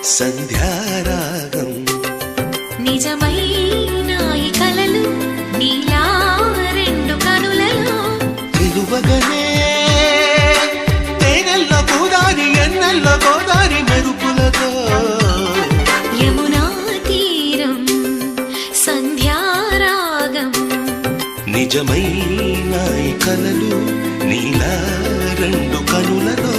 సంధ్యారాగం నిజమైన ఈ కలలు నీలా రెండు కనులలో నిలువగనే తేనెల్లో గోదారి ఎన్నెల్లో గోదారి మెరుపులతో యమునా తీరం సంధ్యారాగం నిజమైన ఈ కలలు నీలా రెండు కనులలో